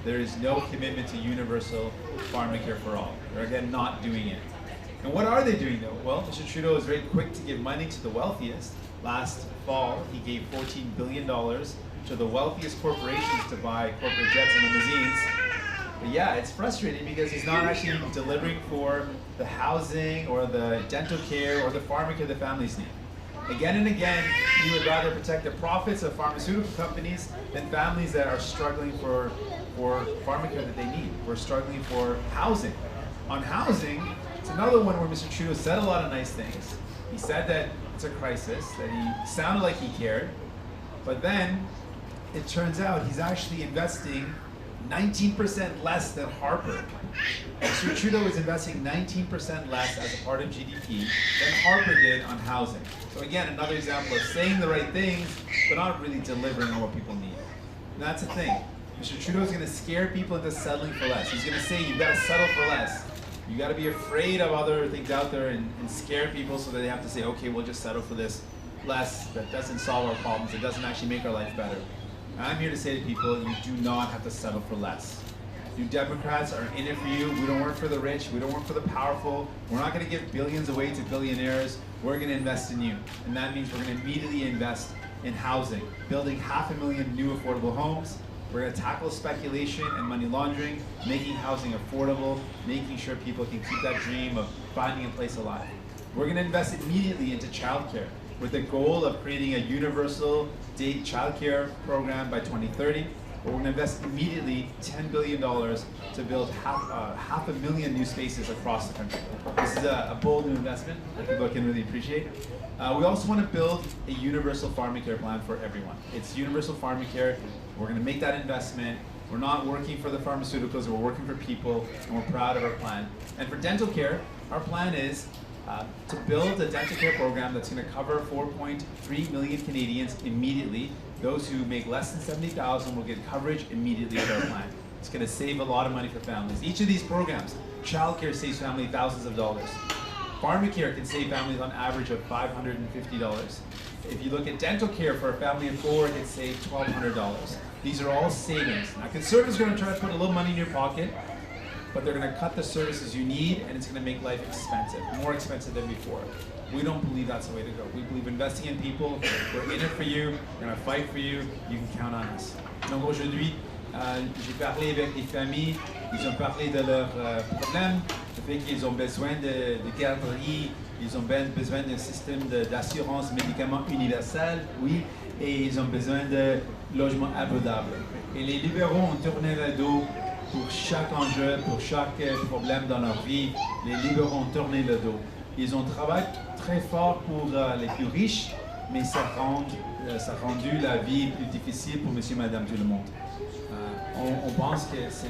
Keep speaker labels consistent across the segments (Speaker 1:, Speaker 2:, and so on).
Speaker 1: there is no commitment to universal pharmacare for all. They're again not doing it. And what are they doing though? Well, Mr. Trudeau is very quick to give money to the wealthiest. Last fall, he gave $14 billion to the wealthiest corporations to buy corporate jets and limousines. But yeah, it's frustrating because he's not actually delivering for the housing or the dental care or the pharmacare the families need. Again and again, he would rather protect the profits of pharmaceutical companies than families that are struggling for pharmacare that they need. We're struggling for housing. On housing, it's another one where Mr. Trudeau said a lot of nice things. He said that it's a crisis, that he sounded like he cared, but then it turns out he's actually investing 19% less than Harper. Mr. Trudeau is investing 19% less as a part of GDP than Harper did on housing. So again, another example of saying the right things, but not really delivering on what people need. And that's the thing. Mr. Trudeau is going to scare people into settling for less. He's going to say, you've got to settle for less. You got to be afraid of other things out there and scare people so that they have to say, okay, we'll just settle for this less. That doesn't solve our problems. It doesn't actually make our life better. I'm here to say to people, you do not have to settle for less. You Democrats are in it for you. We don't work for the rich. We don't work for the powerful. We're not going to give billions away to billionaires. We're going to invest in you. And that means we're going to immediately invest in housing, building 500,000 new affordable homes. We're going to tackle speculation and money laundering, making housing affordable, making sure people can keep that dream of finding a place alive. We're going to invest immediately into childcare with the goal of creating a universal day childcare program by 2030. We're going to invest immediately $10 billion to build half a million new spaces across the country. This is a bold new investment that people can really appreciate. We also want to build a universal pharmacare plan for everyone. It's universal pharmacare. We're going to make that investment. We're not working for the pharmaceuticals, we're working for people, and we're proud of our plan. And for dental care, our plan is to build a dental care program that's going to cover 4.3 million Canadians immediately. Those who make less than $70,000 will get coverage immediately with our plan. It's going to save a lot of money for families. Each of these programs, childcare saves families thousands of dollars. Pharmacare can save families on average of $550. If you look at dental care for a family of four, it can save $1,200. These are all savings. Now, Conservatives are going to try to put a little money in your pocket, but they're going to cut the services you need, and it's going to make life expensive, more expensive than before. We don't believe that's the way to go. We believe investing in people. We're in it for you. We're going to fight for you. You can count on us. Donc aujourd'hui, j'ai parlé avec les familles. Ils ont parlé de leurs problèmes, le fait qu'ils ont besoin de garderie, ils ont besoin d'un système d'assurance médicaments universel, oui, et ils ont besoin de logements abordables. Et les libéraux ont tourné le dos pour chaque enjeu, pour chaque problème dans leur vie. Les libéraux ont tourné le dos. Ils ont travaillé très fort pour les plus riches, mais ça a rendu la vie plus difficile pour monsieur, madame, tout le monde. On pense que ce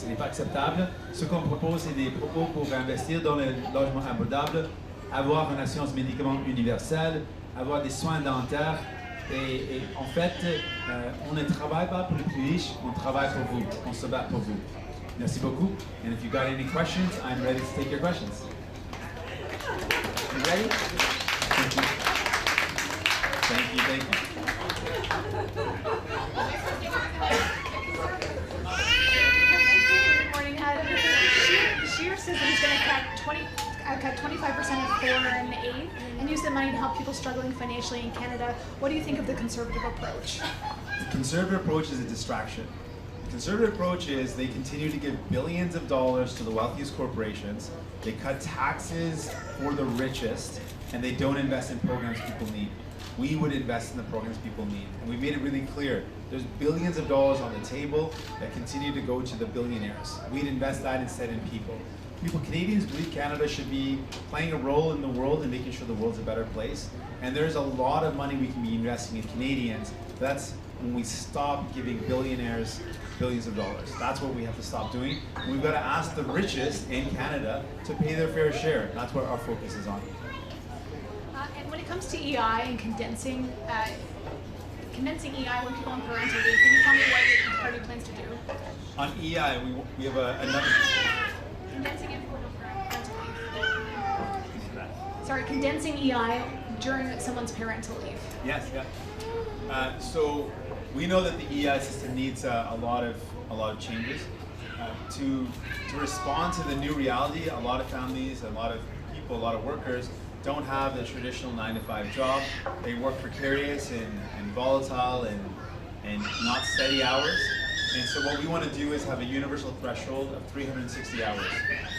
Speaker 1: n'est pas acceptable. Ce qu'on propose, c'est des propos pour investir dans le logement abordable, avoir une assurance médicaments universelle, avoir des soins dentaires. Et en fait, on ne travaille pas pour les plus riches, on travaille pour vous, on se bat pour vous. Merci beaucoup. And if you got any questions, I'm ready to take your questions. You ready? Thank you, thank you.
Speaker 2: Good morning. Scheer says that he's going to cut 25% of foreign aid and use the money to help people struggling financially in Canada. What do you think of the Conservative approach?
Speaker 1: The Conservative approach is a distraction. The Conservative approach is they continue to give billions of dollars to the wealthiest corporations, they cut taxes for the richest, and they don't invest in programs people need. We would invest in the programs people need. And we made it really clear. There's billions of dollars on the table that continue to go to the billionaires. We'd invest that instead in people. Canadians believe Canada should be playing a role in the world and making sure the world's a better place. And there's a lot of money we can be investing in Canadians. That's when we stop giving billionaires billions of dollars. That's what we have to stop doing. And we've got to ask the richest in Canada to pay their fair share. That's what our focus is on.
Speaker 2: And when it comes to EI and condensing EI when people on parental leave, can you tell me what your party plans to do?
Speaker 1: On EI, we have another...
Speaker 2: Condensing it for parental leave. Sorry, condensing EI during someone's parental leave.
Speaker 1: Yes, yeah. So we know that the EI system needs a lot of a lot of changes. To respond to the new reality, a lot of families, a lot of people, a lot of workers don't have the traditional 9-to-5 job. They work precarious and volatile and not steady hours. And so what we want to do is have a universal threshold of 360 hours.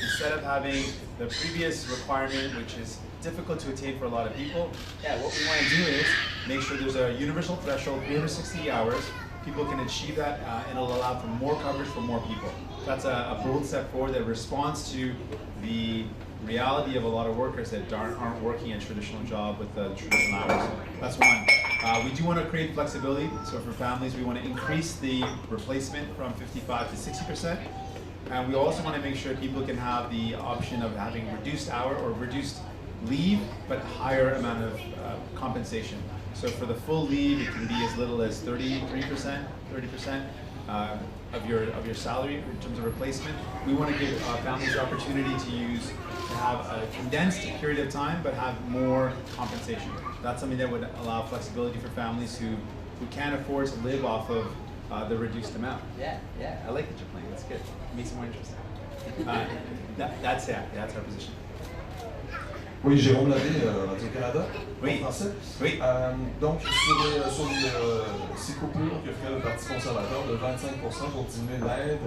Speaker 1: Instead of having the previous requirement, which is difficult to attain for a lot of people, what we want to do is make sure there's a universal threshold, 360 hours. People can achieve that, and it'll allow for more coverage for more people. That's a bold step forward that responds to the reality of a lot of workers that aren't working a traditional job with the traditional hours. That's one. We do want to create flexibility. So for families, we want to increase the replacement from 55 to 60%. And we also want to make sure people can have the option of having reduced hour or reduced leave, but higher amount of compensation. So for the full leave, it can be as little as 33%, 30% of your salary in terms of replacement. We want to give families the opportunity to have a condensed period of time, but have more compensation. That's something that would allow flexibility for families who can't afford to live off of the reduced amount. Yeah, I like that you're playing. That's good. It makes it more interesting. That's our position.
Speaker 3: Oui, Jérôme Lavé, Radio-Canada,
Speaker 1: oui.
Speaker 3: en français.
Speaker 1: Oui.
Speaker 3: Donc, sur ces coupures que fait le Parti conservateur de 25% pour diminuer l'aide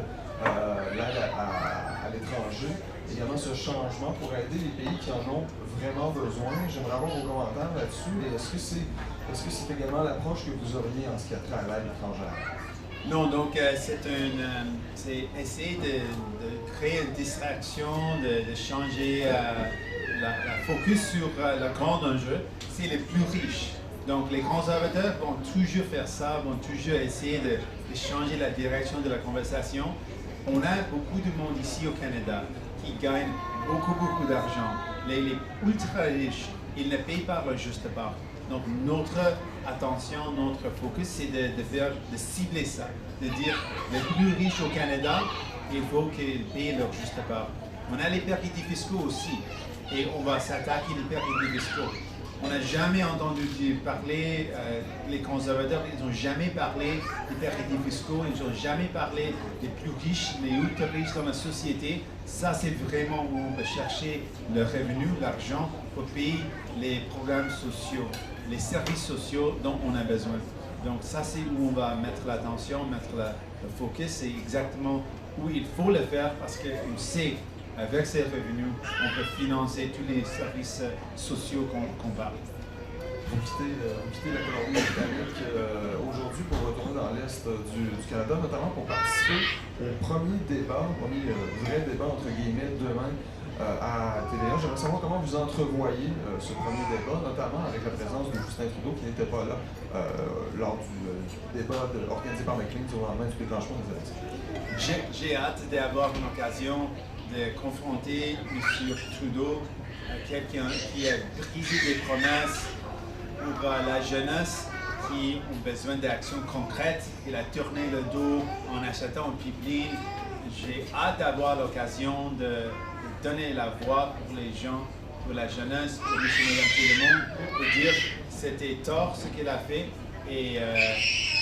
Speaker 3: à l'étranger, également ce changement pour aider les pays qui en ont vraiment besoin. J'aimerais avoir vos commentaires là-dessus. Et est-ce que c'est également l'approche que vous auriez en ce qui a trait à l'aide étrangère?
Speaker 1: Non, donc c'est essayer de créer une distraction, de changer la focus sur le grand enjeu, c'est les plus riches. Donc les conservateurs vont toujours faire ça, vont toujours essayer de changer la direction de la conversation. On a beaucoup de monde ici au Canada qui gagnent beaucoup d'argent. Les ultra riches, ils ne payent pas leur juste part. Donc notre attention, notre focus, c'est de cibler ça, de dire les plus riches au Canada, il faut qu'ils payent leur juste part. On a les paradis fiscaux aussi, et on va s'attaquer les paradis fiscaux. On n'a jamais entendu parler, les conservateurs, ils n'ont jamais parlé des paradis fiscaux, ils n'ont jamais parlé des plus riches, les ultra riches dans la société. Ça, c'est vraiment où on peut chercher le revenu, l'argent, pour payer les programmes sociaux, les services sociaux dont on a besoin. Donc ça, c'est où on va mettre l'attention, mettre le focus, c'est exactement où il faut le faire parce qu'on sait avec ces revenus, on peut financer tous les services sociaux qu'on parle.
Speaker 3: Vous quittez la Colombie-Britannique aujourd'hui pour retourner dans l'Est du Canada, notamment pour participer au premier vrai débat entre guillemets demain à TVA. J'aimerais savoir comment vous entrevoyez ce premier débat, notamment avec la présence de Justin Trudeau qui n'était pas là lors du débat organisé par McLean au lendemain du déclenchement des élections.
Speaker 1: J'ai hâte d'avoir une occasion de confronter M. Trudeau, quelqu'un qui a brisé des promesses pour la jeunesse qui ont besoin d'actions concrètes. Il a tourné le dos en achetant un pipeline. J'ai hâte d'avoir l'occasion de donner la voix pour les gens, pour la jeunesse, pour M. Madame tout le monde, pour dire c'était tort ce qu'il a fait et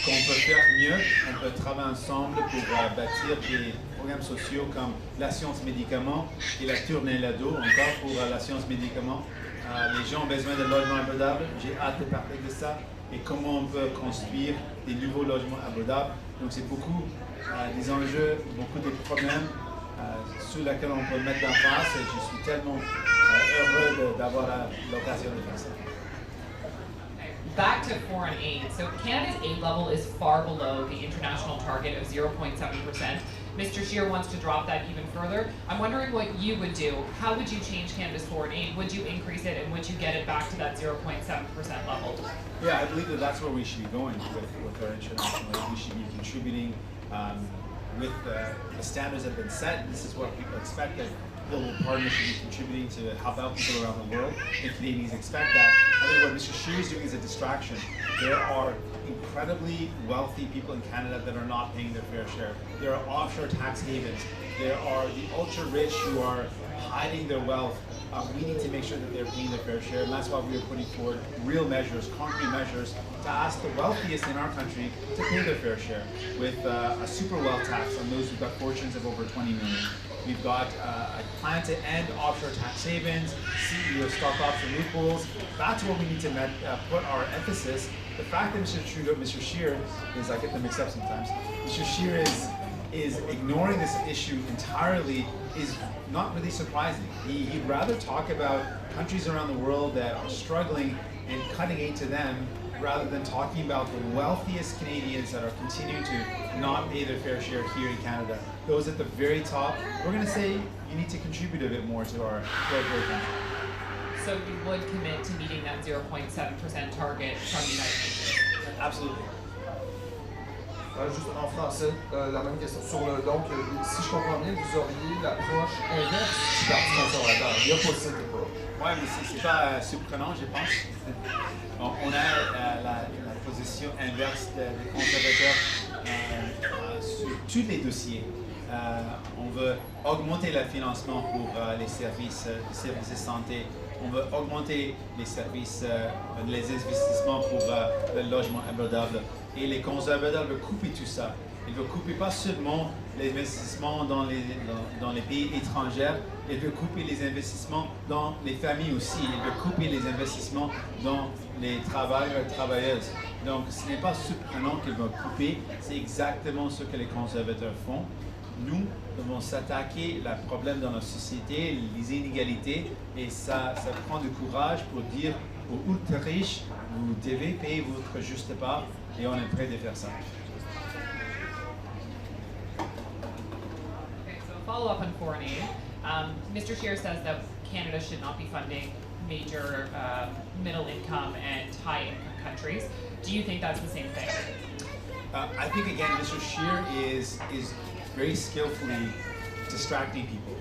Speaker 1: qu'on peut faire mieux, on peut travailler ensemble pour bâtir des programmes sociaux comme la science médicaments. Il a tourné le dos encore pour la science médicaments. Les gens ont besoin de logements abordables. J'ai hâte de parler de ça et comment on peut construire des nouveaux logements abordables. Donc c'est beaucoup des enjeux, beaucoup de problèmes sur lesquels on peut mettre en face et je suis tellement heureux d'avoir l'occasion de faire ça.
Speaker 4: Back to foreign aid. So Canada's aid level is far below the international target of 0.7%. Mr. Scheer wants to drop that even further. I'm wondering what you would do. How would you change Canada's foreign aid? Would you increase it and would you get it back to that 0.7% level?
Speaker 1: Yeah, I believe that's where we should be going with our international aid. We should be contributing with the standards that have been set. This is what people expect, that global partners should be contributing to help out people around the world. And Canadians expect that. I think what Mr. Scheer is doing is a distraction. There are incredibly wealthy people in Canada that are not paying their fair share. There are offshore tax havens. There are the ultra rich who are hiding their wealth. We need to make sure that they're paying their fair share, and that's why we are putting forward real measures, concrete measures, to ask the wealthiest in our country to pay their fair share, with a super wealth tax on those who've got fortunes of over 20 million. We've got a plan to end offshore tax havens, CEO stock option loopholes. That's where we need to put our emphasis. The fact that Mr. Scheer is, I get them mixed up sometimes, Mr. Scheer is ignoring this issue entirely is not really surprising. He'd rather talk about countries around the world that are struggling and cutting aid to them rather than talking about the wealthiest Canadians that are continuing to not pay their fair share here in Canada. Those at the very top, we're going to say you need to contribute a bit more to our poor country.
Speaker 4: So you would commit to meeting that 0.7% target from the United Nations?
Speaker 1: Absolutely.
Speaker 3: Juste en français, la même question. Donc, si je comprends bien, vous auriez l'approche inverse du Parti conservateur, the opposite approach.
Speaker 1: Ouais, mais c'est pas surprenant, je pense. On a la position inverse des conservateurs sur tous les dossiers. On veut augmenter le financement pour les services de santé. On veut augmenter les services, les investissements pour le logement abordable. Et les conservateurs veulent couper tout ça. Ils veulent couper pas seulement les investissements dans les pays étrangers, ils veulent couper les investissements dans les familles aussi. Ils veulent couper les investissements dans les travailleurs et travailleuses. Donc ce n'est pas surprenant qu'ils veulent couper, c'est exactement ce que les conservateurs font. Nous devons s'attaquer au problème dans notre société, les inégalités, et ça prend du courage pour dire aux ultra riches, vous devez payer votre juste part, et on est prêt de faire ça.
Speaker 4: Okay, so a follow-up on foreign aid. Mr. Scheer says that Canada should not be funding major middle income and high income countries. Do you think that's the same thing?
Speaker 1: I think again, Mr. Scheer is very skillfully distracting people.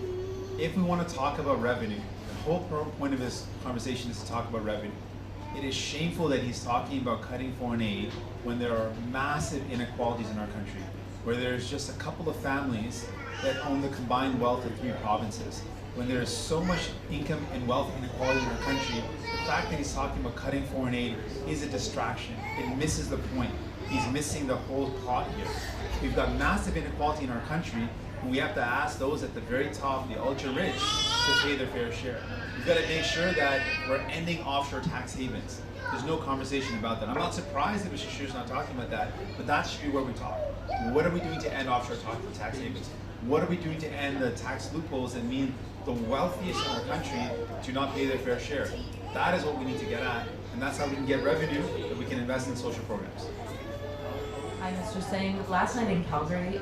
Speaker 1: If we want to talk about revenue, the whole point of this conversation is to talk about revenue. It is shameful that he's talking about cutting foreign aid when there are massive inequalities in our country, where there's just a couple of families that own the combined wealth of 3 provinces. When there is so much income and wealth inequality in our country, the fact that he's talking about cutting foreign aid is a distraction. It misses the point. He's missing the whole plot here. We've got massive inequality in our country, and we have to ask those at the very top, the ultra rich, to pay their fair share. We've got to make sure that we're ending offshore tax havens. There's no conversation about that. I'm not surprised that Mr. Scheer's not talking about that, but that should be where we talk. What are we doing to end offshore tax havens? What are we doing to end the tax loopholes that mean the wealthiest in our country do not pay their fair share? That is what we need to get at, and that's how we can get revenue that we can invest in social programs.
Speaker 5: Hi, Mr. Singh. Last night in Calgary,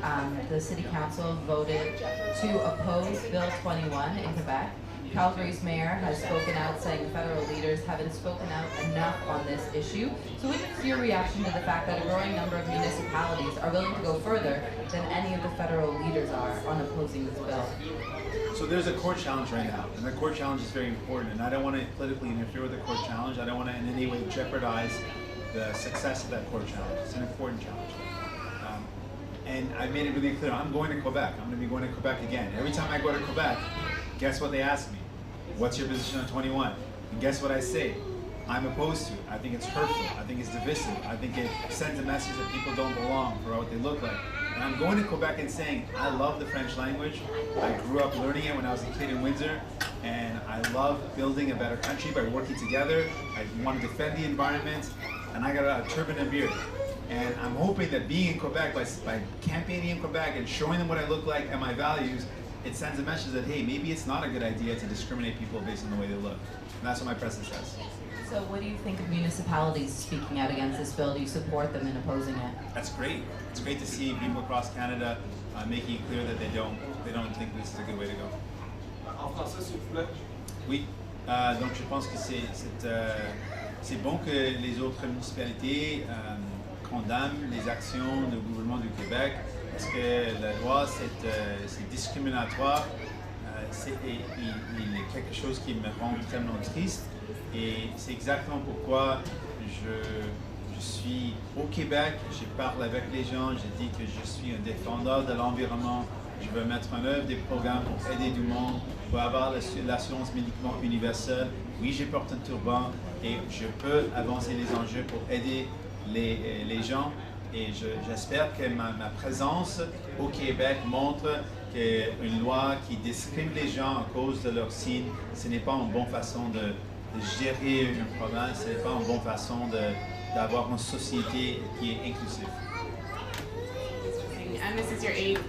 Speaker 5: the City Council voted to oppose Bill 21 in Quebec. Calgary's mayor has spoken out saying federal leaders haven't spoken out enough on this issue. So what is your reaction to the fact that a growing number of municipalities are willing to go further than any of the federal leaders are on opposing this bill?
Speaker 1: So there's a court challenge right now, and the court challenge is very important, and I don't want to politically interfere with the court challenge. I don't want to in any way jeopardize the success of that court challenge. It's an important challenge. And I made it really clear, I'm going to Quebec. I'm going to be going to Quebec again. Every time I go to Quebec, guess what they ask me? What's your position on 21? And guess what I say? I'm opposed to it. I think it's hurtful. I think it's divisive. I think it sends a message that people don't belong for what they look like. And I'm going to Quebec and saying, I love the French language. I grew up learning it when I was a kid in Windsor. And I love building a better country by working together. I want to defend the environment. And I got a turban and beard. And I'm hoping that being in Quebec, by campaigning in Quebec and showing them what I look like and my values, it sends a message that, hey, maybe it's not a good idea to discriminate people based on the way they look. And that's what my presence says.
Speaker 5: So what do you think of municipalities speaking out against this bill? Do you support them in opposing it?
Speaker 1: That's great. It's great to see people across Canada making it clear that they don't think this is a good way to go.
Speaker 3: En français, s'il vous plaît.
Speaker 1: Oui. Donc je pense que c'est bon que les autres municipalités condamnent les actions du gouvernement du Québec parce que la loi c'est discriminatoire. C'est quelque chose qui me rend extrêmement triste et c'est exactement pourquoi Je suis au Québec, je parle avec les gens, je dis que je suis un défendeur de l'environnement. Je veux mettre en œuvre des programmes pour aider du monde, pour avoir l'assurance médicament universelle. Oui, je porte un turban et je peux avancer les enjeux pour aider les gens. Et j'espère que ma présence au Québec montre qu'une loi qui discrimine les gens à cause de leur signe, ce n'est pas une bonne façon de gérer une province, ce n'est pas une bonne façon d'avoir une société qui est inclusive.
Speaker 6: And this is your 8th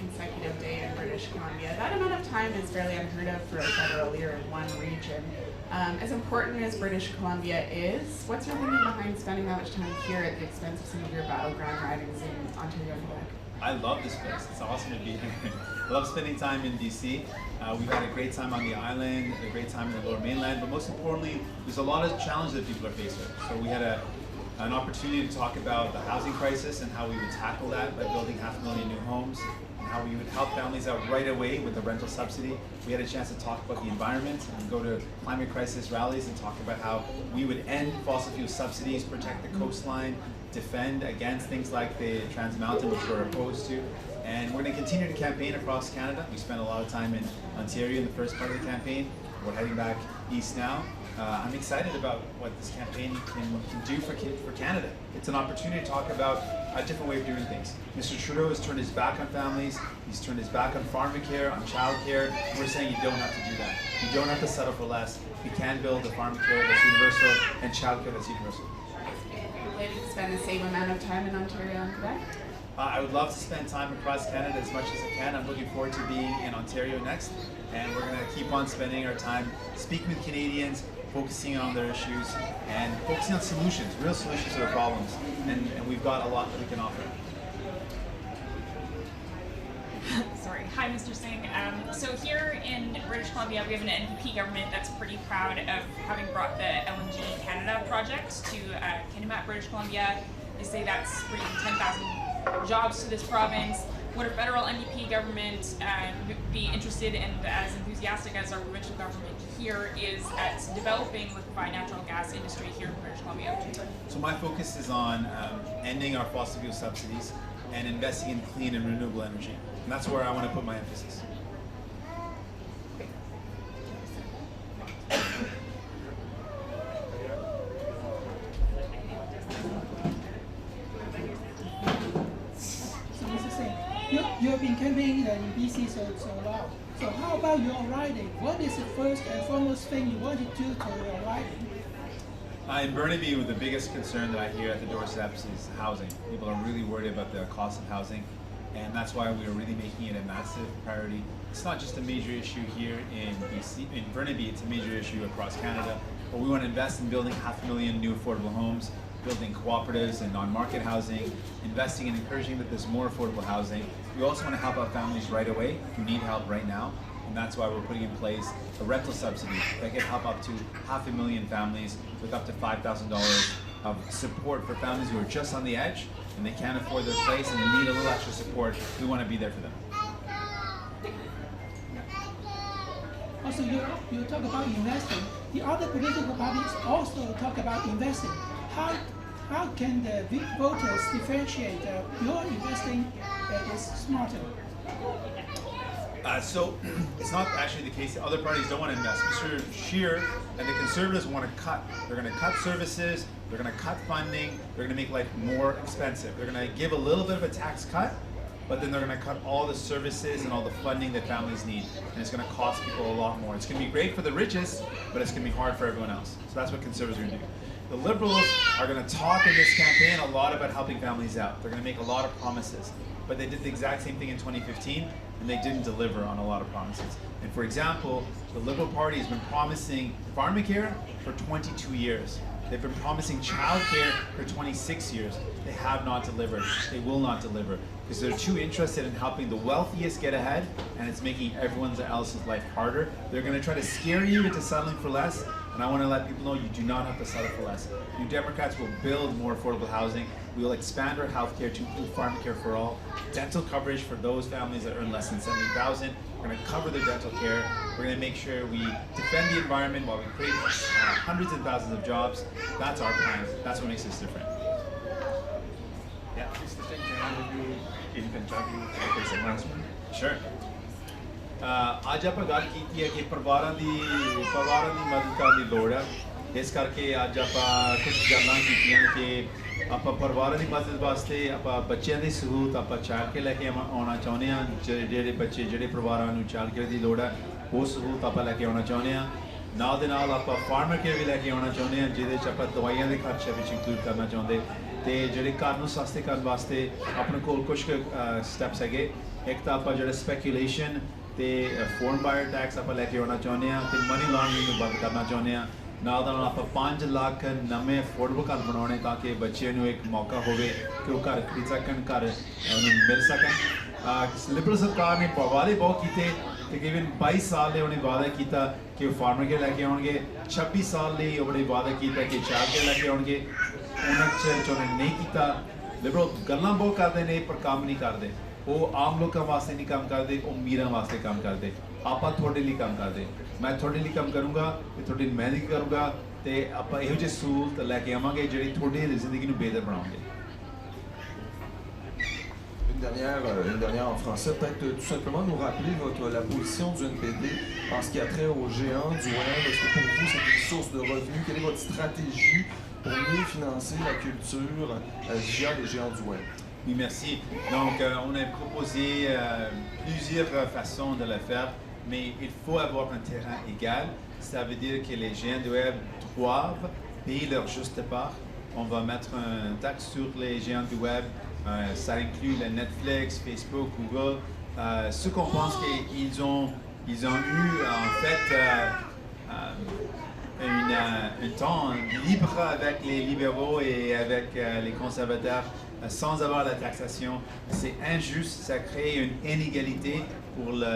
Speaker 6: consecutive day in British Columbia. That amount of time is fairly unheard of for a federal leader in one region. As important as British Columbia is, what's your thinking behind spending that much time here at the expense of some of your battleground ridings in Ontario and Quebec?
Speaker 1: I love this place. It's awesome to be here. I love spending time in BC. We've had a great time on the island, a great time in the Lower Mainland, but most importantly, there's a lot of challenges that people are faced with. So we had an opportunity to talk about the housing crisis and how we would tackle that by building 500,000 new homes, and how we would help families out right away with the rental subsidy. We had a chance to talk about the environment and go to climate crisis rallies and talk about how we would end fossil fuel subsidies, protect the coastline, defend against things like the Trans Mountain, which we're opposed to. And we're going to continue to campaign across Canada. We spent a lot of time in Ontario in the first part of the campaign. We're heading back east now. I'm excited about what this campaign can do for Canada. It's an opportunity to talk about a different way of doing things. Mr. Trudeau has turned his back on families. He's turned his back on pharmacare, on childcare. We're saying you don't have to do that. You don't have to settle for less. We can build a pharmacare that's universal and childcare that's universal.
Speaker 6: Planning to spend the same amount of time in Ontario and Quebec?
Speaker 1: I would love to spend time across Canada as much as I can. I'm looking forward to being in Ontario next, and we're going to keep on spending our time speaking with Canadians, focusing on their issues, and focusing on solutions, real solutions to their problems, and we've got a lot that we can offer.
Speaker 7: Sorry. Hi, Mr. Singh. So here in British Columbia, we have an NDP government that's pretty proud of having brought the LNG Canada project to Kitimat, British Columbia. They say that's bringing 10,000 jobs to this province. Would a federal NDP government be interested and as enthusiastic as our provincial government here is at developing liquefied natural gas industry here in British Columbia?
Speaker 1: So my focus is on ending our fossil fuel subsidies and investing in clean and renewable energy. And that's where I want to put my emphasis.
Speaker 8: So Mr. Singh, you have been campaigning in BC so long. So how about your riding? What is the first and foremost thing you want to do to your riding?
Speaker 1: In Burnaby, the biggest concern that I hear at the doorsteps is housing. People are really worried about the cost of housing, and that's why we are really making it a massive priority. It's not just a major issue here in BC, in Burnaby, it's a major issue across Canada, but we want to invest in building 500,000 new affordable homes, building cooperatives and non-market housing, investing and encouraging that there's more affordable housing. We also want to help out families right away who need help right now, and that's why we're putting in place a rental subsidy that can help up to 500,000 families with up to $5,000 of support for families who are just on the edge and they can't afford their place and they need a little extra support. We want to be there for them.
Speaker 8: Also, you talk about investing. The other political parties also talk about investing. How can the voters differentiate your investing is smarter?
Speaker 1: So it's not actually the case. Other parties don't want to invest. Mr. Scheer and the Conservatives want to cut. They're going to cut services. They're going to cut funding. They're going to make life more expensive. They're going to give a little bit of a tax cut, but then they're going to cut all the services and all the funding that families need. And it's going to cost people a lot more. It's going to be great for the richest, but it's going to be hard for everyone else. So that's what Conservatives are going to do. The Liberals are going to talk in this campaign a lot about helping families out. They're going to make a lot of promises. But they did the exact same thing in 2015, and they didn't deliver on a lot of promises. And for example, the Liberal Party has been promising pharmacare for 22 years. They've been promising childcare for 26 years. They have not delivered. They will not deliver because they're too interested in helping the wealthiest get ahead, and it's making everyone else's life harder. They're going to try to scare you into settling for less, and And I want to let people know you do not have to settle for less. New Democrats will build more affordable housing. We will expand our health care to include pharmacare for all, dental coverage for those families that earn less than $70,000. We're going to cover their dental care. We're going to make sure we defend the environment while we create hundreds and thousands of jobs. That's our plan. That's what makes us different. Yeah.
Speaker 3: Mr. Singh, can I have you in Punjabi for this announcement?
Speaker 1: Sure. ਅੱਜ ਆਪਾਂ ਗੱਲ ਕੀਤੀ ਹੈ ਕਿ ਪਰਿਵਾਰਾਂ ਦੀ ਮਦਦ ਕਰਨ ਦੀ ਲੋੜ ਹੈ। ਇਸ ਕਰਕੇ ਅੱਜ ਆਪਾਂ ਕੁਝ ਗੱਲਾਂ ਕੀਤੀਆਂ ਕਿ ਆਪਾਂ ਪਰਿਵਾਰਾਂ ਦੀ ਮਦਦ ਵਾਸਤੇ ਆਪਾਂ ਬੱਚਿਆਂ ਦੀ ਸਹੂਲਤ ਆਪਾਂ ਚਾਈਲਡ ਕੇਅਰ ਲੈ ਕੇ ਆਉਣਾ ਚਾਹੁੰਦੇ ਹਾਂ। ਜਿਹੜੇ ਬੱਚੇ ਜਿਹੜੇ ਪਰਿਵਾਰਾਂ ਨੂੰ ਚਾਈਲਡ ਕੇਅਰ ਦੀ ਲੋੜ ਹੈ ਉਹ ਸਹੂਲਤ ਆਪਾਂ ਲੈ ਕੇ ਆਉਣਾ ਚਾਹੁੰਦੇ ਹਾਂ। ਨਾਲ ਦੇ ਨਾਲ ਆਪਾਂ ਫਾਰਮਰ ਕੇਅਰ ਵੀ ਲੈ ਕੇ ਆਉਣਾ ਚਾਹੁੰਦੇ ਹਾਂ ਜਿਹਦੇ 'ਚ ਆਪਾਂ ਦਵਾਈਆਂ ਦੇ ਖਰਚੇ ਵਿੱਚ ਇੰਕਲੂਡ ਕਰਨਾ ਚਾਹੁੰਦੇ ਤੇ ਜਿਹੜੇ ਘਰ ਨੂੰ ਸਸਤੇ ਕਰਨ ਵਾਸਤੇ ਆਪਣੇ ਕੋਲ ਕੁਝ ਸਟੈਪਸ ਹੈਗੇ। ਇੱਕ ਤਾਂ ਆਪਾਂ ਜਿਹੜਾ ਸਪੈਕੂਲੇਸ਼ਨ ਤੇ ਫੋਰਨ ਬਾਇਰ ਟੈਕਸ ਆਪਾਂ ਲੈ ਕੇ ਆਉਣਾ ਚਾਹੁੰਦੇ ਹਾਂ ਤੇ ਮਨੀ ਲਾਂਡਰਿੰਗ ਨੂੰ ਬੰਦ ਕਰਨਾ ਚਾਹੁੰਦੇ ਹਾਂ। ਨਾਲ ਦਾ ਨਾਲ ਆਪਾਂ 5 ਲੱਖ ਨਵੇਂ ਅਫੋਰਡੇਬਲ ਘਰ ਬਣਾਉਣੇ ਤਾਂ ਕਿ ਬੱਚਿਆਂ ਨੂੰ ਇੱਕ ਮੌਕਾ ਹੋਵੇ ਕਿ ਉਹ ਘਰ ਖਰੀਦ ਸਕਣ, ਘਰ ਉਹਨੂੰ ਮਿਲ ਸਕਣ। ਲਿਬਰਲ ਸਰਕਾਰ ਨੇ ਵਾਅਦੇ ਬਹੁਤ ਕੀਤੇ ਤਕਰੀਬਨ 22 ਸਾਲ ਦੇ ਉਹਨੇ ਵਾਅਦਾ ਕੀਤਾ ਕਿ ਉਹ ਫਾਰਮਰ ਕੇਅਰ ਲੈ ਕੇ ਆਉਣਗੇ। 26 ਸਾਲ ਲਈ ਉਹਨੇ ਵਾਅਦਾ ਕੀਤਾ ਕਿ ਚਾਈਲਡ ਕੇਅਰ ਲੈ ਕੇ ਆਉਣਗੇ। ਉਹਨਾਂ ਚਿਰ 'ਚ ਉਹਨੇ ਨਹੀਂ ਕੀਤਾ। ਲਿਬਰਲ ਗੱਲਾਂ ਬਹੁਤ ਕਰਦੇ ਨੇ ਪਰ ਕੰਮ ਨਹੀਂ ਕਰਦੇ। ਉਹ ਆਮ ਲੋਕਾਂ ਵਾਸਤੇ ਨਹੀਂ ਕੰਮ ਕਰਦੇ, ਉਹ ਅਮੀਰਾਂ ਵਾਸਤੇ ਕੰਮ ਕਰਦੇ। ਆਪਾਂ ਤੁਹਾਡੇ ਲਈ ਕੰਮ ਕਰਦੇ। ਮੈਂ ਤੁਹਾਡੇ ਲਈ ਕੰਮ ਕਰੂੰਗਾ ਤੇ ਤੁਹਾਡੀ ਮਿਹਨਤ ਕਰੂੰਗਾ ਤੇ ਆਪਾਂ ਇਹੋ ਜਿਹੀ ਸਹੂਲਤ ਲੈ ਕੇ ਆਵਾਂਗੇ ਜਿਹੜੀ ਤੁਹਾਡੀ ਜ਼ਿੰਦਗੀ ਨੂੰ ਬਿਹਤਰ ਬਣਾਉਣਗੇ।
Speaker 3: Une dernière en français, peut-être tout simplement nous rappeler la position du NPD en ce qui a trait aux géants du web. Est-ce que pour vous c'est une source de revenus? Quelle est votre stratégie pour mieux financer la culture via les géants du web?
Speaker 1: Oui, merci. Donc, on a proposé plusieurs façons de le faire, mais il faut avoir un terrain égal. Ça veut dire que les géants du web doivent payer leur juste part. On va mettre un taxe sur les géants du web. Ça inclut le Netflix, Facebook, Google. Ce qu'on pense qu'ils ont eu en fait un temps libre avec les libéraux et avec les conservateurs sans avoir la taxation. C'est injuste, ça crée une inégalité pour le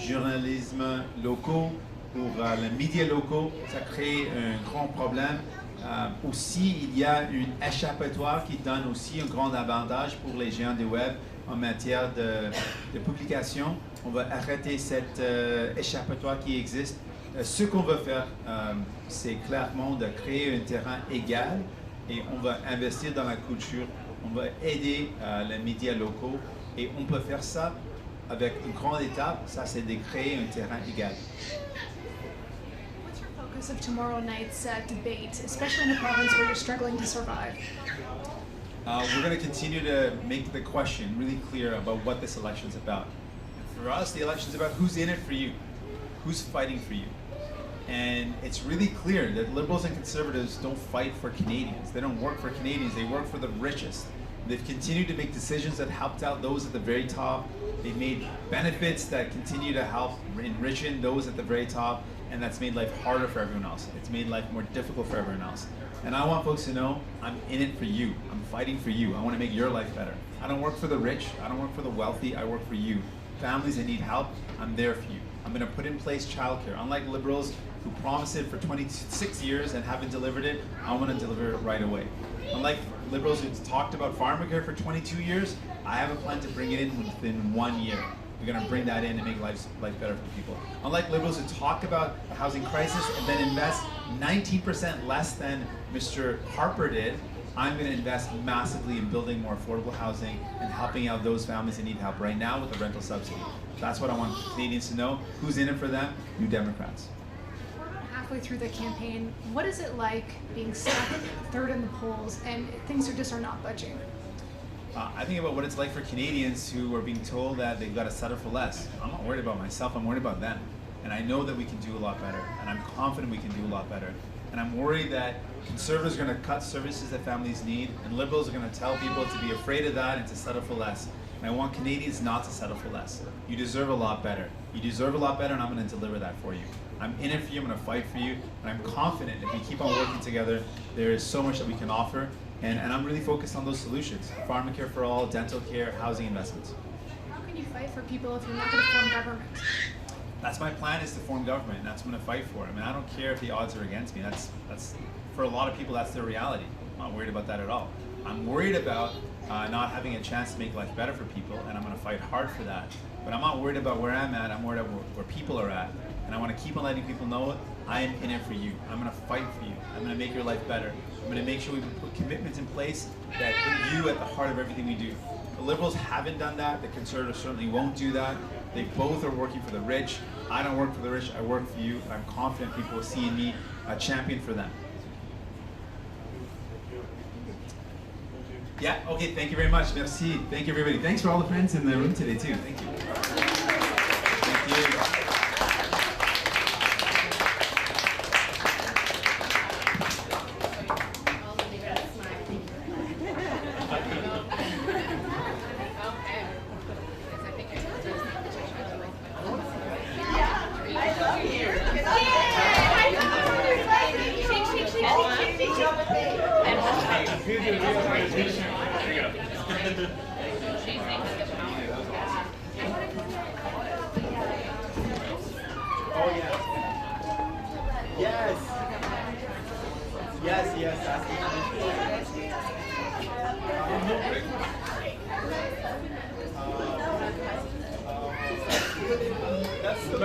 Speaker 1: journalisme local, pour les médias locaux, ça crée un grand problème. Aussi, il y a une échappatoire qui donne aussi un grand avantage pour les géants du web en matière de publication. On va arrêter cette échappatoire qui existe. Ce qu'on veut faire, c'est clairement de créer un terrain égal et on va investir dans la culture. On va aider les médias locaux et on peut faire ça avec une grande étape, ça c'est de créer un terrain égal.
Speaker 2: What's your focus of tomorrow night's debate, especially in a province where you're struggling to survive?
Speaker 1: We're going to continue to make the question really clear about what this election is about. For us, the election is about who's in it for you, who's fighting for you. And it's really clear that Liberals and Conservatives don't fight for Canadians. They don't work for Canadians, they work for the richest. They've continued to make decisions that helped out those at the very top. They've made benefits that continue to help enrichen those at the very top, and that's made life harder for everyone else. It's made life more difficult for everyone else. And I want folks to know I'm in it for you. I'm fighting for you. I want to make your life better. I don't work for the rich. I don't work for the wealthy. I work for you. Families that need help, I'm there for you. I'm going to put in place childcare. Unlike Liberals who promised it for 26 years and haven't delivered it, I want to deliver it right away. Unlike Liberals who talked about pharmacare for 22 years, I have a plan to bring it in within 1 year. We're going to bring that in and make life better for people. Unlike Liberals who talk about the housing crisis and then invest 19% less than Mr. Harper did, I'm going to invest massively in building more affordable housing and helping out those families that need help right now with the rental subsidy. That's what I want Canadians to know. Who's in it for them? New Democrats.
Speaker 2: We're about halfway through the campaign. What is it like being stuck third in the polls and things are not budging?
Speaker 1: I think about what it's like for Canadians who are being told that they've got to settle for less. I'm not worried about myself, I'm worried about them. And I know that we can do a lot better, and I'm confident we can do a lot better. And I'm worried that Conservatives are going to cut services that families need, and Liberals are going to tell people to be afraid of that and to settle for less. And I want Canadians not to settle for less. You deserve a lot better. You deserve a lot better, and I'm going to deliver that for you. I'm in it for you, I'm going to fight for you, and I'm confident if we keep on working together, there is so much that we can offer, and I'm really focused on those solutions. Pharmacare for all, dental care, housing investments.
Speaker 2: How can you fight for people if you're not going to form government?
Speaker 1: that's my plan, is to form government, and that's what I'm going to fight for. I mean, I don't care if the odds are against me. That's for a lot of people, that's their reality. I'm not worried about that at all. I'm worried about not having a chance to make life better for people, and I'm going to fight hard for that. But I'm not worried about where I'm at. I'm worried about where people are at, and I want to keep on letting people know I am in it for you. I'm going to fight for you. I'm going to make your life better. I'm going to make sure we put commitments in place that put you at the heart of everything we do. The Liberals haven't done that. The Conservatives certainly won't do that. They both are working for the rich. I don't work for the rich. I work for you. I'm confident people will see in me a champion for them. Yeah, okay, thank you very much. Merci. Thank you, everybody. Thanks for all the friends in the room today, too. Thank you. Thank you.
Speaker 9: Oh yeah. Yes. Yes, yes. That's the